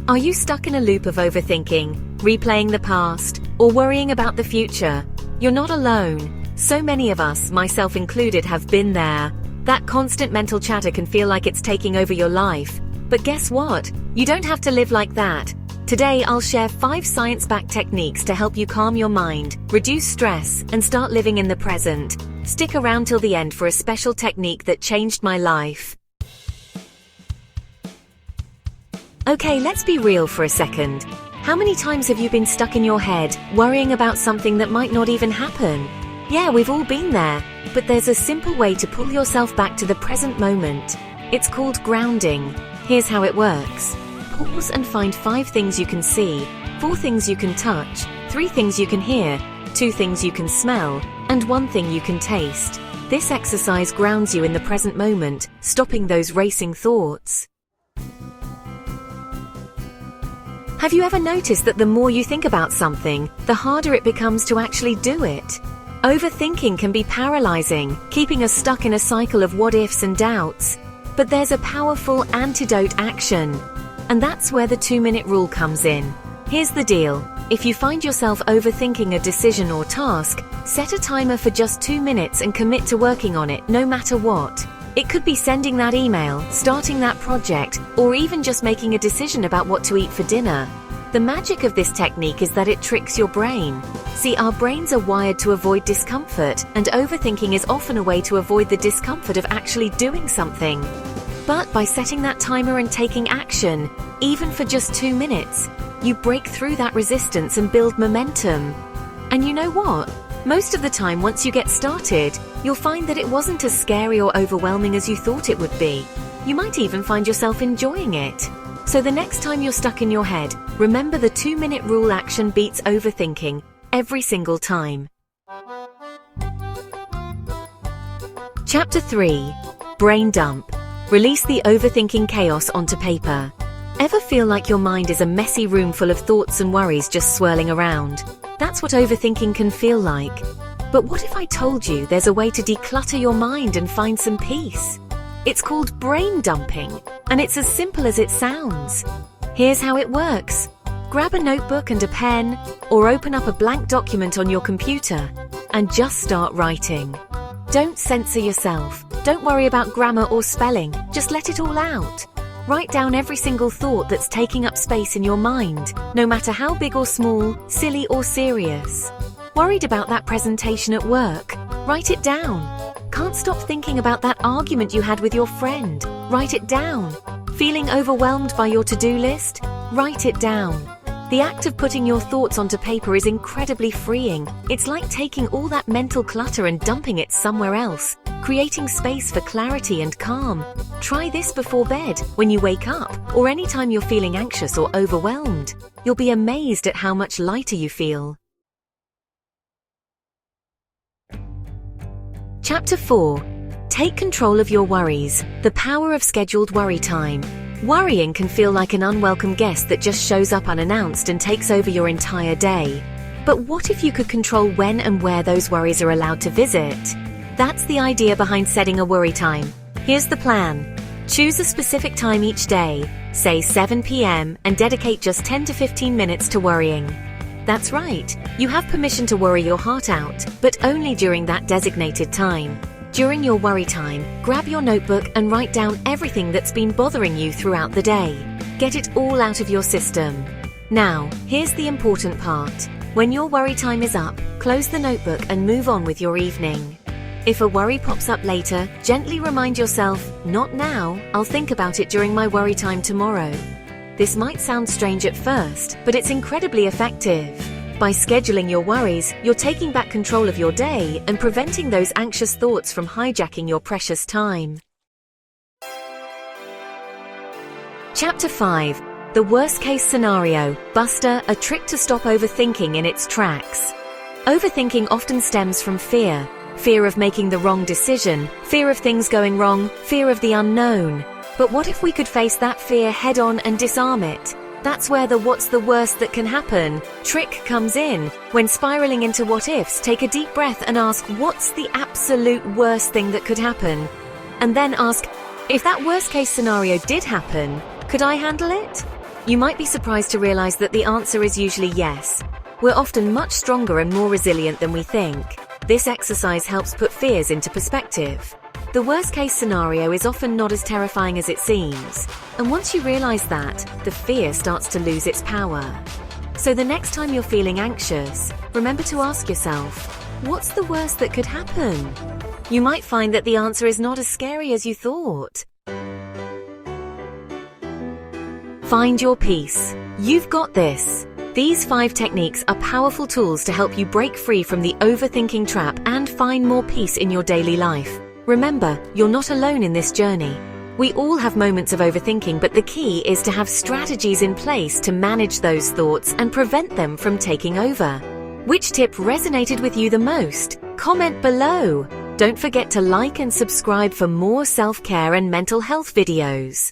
Are you stuck in a loop of overthinking, replaying the past, or worrying about the future? You're not alone. So many of us, myself included, have been there. That constant mental chatter can feel like it's taking over your life. But guess what? You don't have to live like that. Today, I'll share 5 science-backed techniques to help you calm your mind, reduce stress, and start living in the present. Stick around till the end for a special technique that changed my life. Okay, let's be real for a second. How many times have you been stuck in your head, worrying about something that might not even happen? Yeah, we've all been there, but there's a simple way to pull yourself back to the present moment. It's called grounding. Here's how it works. Pause and find 5 things you can see, 4 things you can touch, 3 things you can hear, 2 things you can smell, and 1 thing you can taste. This exercise grounds you in the present moment, stopping those racing thoughts. Have you ever noticed that the more you think about something, the harder it becomes to actually do it? Overthinking can be paralyzing, keeping us stuck in a cycle of what-ifs and doubts. But there's a powerful antidote action. And that's where the 2-minute rule comes in. Here's the deal. If you find yourself overthinking a decision or task, set a timer for just 2 minutes and commit to working on it no matter what. It could be sending that email, starting that project, or even just making a decision about what to eat for dinner. The magic of this technique is that it tricks your brain. See, our brains are wired to avoid discomfort, and overthinking is often a way to avoid the discomfort of actually doing something. But by setting that timer and taking action, even for just 2 minutes, you break through that resistance and build momentum. And you know what? Most of the time, once you get started, you'll find that it wasn't as scary or overwhelming as you thought it would be. You might even find yourself enjoying it. So the next time you're stuck in your head, remember the 2-minute rule. Action beats overthinking every single time. Chapter 3. Brain Dump. Release the overthinking chaos onto paper. Ever feel like your mind is a messy room full of thoughts and worries just swirling around? That's what overthinking can feel like. But what if I told you there's a way to declutter your mind and find some peace? It's called brain dumping, and it's as simple as it sounds. Here's how it works. Grab a notebook and a pen, or open up a blank document on your computer, and just start writing. Don't censor yourself. Don't worry about grammar or spelling. Just let it all out. Write down every single thought that's taking up space in your mind, no matter how big or small, silly or serious. Worried about that presentation at work? Write it down. Can't stop thinking about that argument you had with your friend? Write it down. Feeling overwhelmed by your to-do list? Write it down. The act of putting your thoughts onto paper is incredibly freeing. It's like taking all that mental clutter and dumping it somewhere else, creating space for clarity and calm. Try this before bed, when you wake up, or anytime you're feeling anxious or overwhelmed. You'll be amazed at how much lighter you feel. Chapter 4. Take control of your worries. The power of scheduled worry time. Worrying can feel like an unwelcome guest that just shows up unannounced and takes over your entire day. But what if you could control when and where those worries are allowed to visit? That's the idea behind setting a worry time. Here's the plan. Choose a specific time each day, say 7 p.m., and dedicate just 10 to 15 minutes to worrying. That's right, you have permission to worry your heart out, but only during that designated time. During your worry time, grab your notebook and write down everything that's been bothering you throughout the day. Get it all out of your system. Now, here's the important part. When your worry time is up, close the notebook and move on with your evening. If a worry pops up later, gently remind yourself, "Not now, I'll think about it during my worry time tomorrow." This might sound strange at first, but it's incredibly effective. By scheduling your worries, you're taking back control of your day and preventing those anxious thoughts from hijacking your precious time. Chapter 5. The worst-case scenario. Buster, a trick to stop overthinking in its tracks. Overthinking often stems from fear. Fear of making the wrong decision, fear of things going wrong, fear of the unknown. But what if we could face that fear head-on and disarm it? That's where the "what's the worst that can happen" trick comes in. When spiraling into what-ifs, take a deep breath and ask, what's the absolute worst thing that could happen? And then ask, if that worst-case scenario did happen, could I handle it? You might be surprised to realize that the answer is usually yes. We're often much stronger and more resilient than we think. This exercise helps put fears into perspective. The worst-case scenario is often not as terrifying as it seems, and once you realize that, the fear starts to lose its power. So the next time you're feeling anxious, remember to ask yourself, what's the worst that could happen? You might find that the answer is not as scary as you thought. Find your peace. You've got this. These 5 techniques are powerful tools to help you break free from the overthinking trap and find more peace in your daily life. Remember, you're not alone in this journey. We all have moments of overthinking, but the key is to have strategies in place to manage those thoughts and prevent them from taking over. Which tip resonated with you the most? Comment below. Don't forget to like and subscribe for more self-care and mental health videos.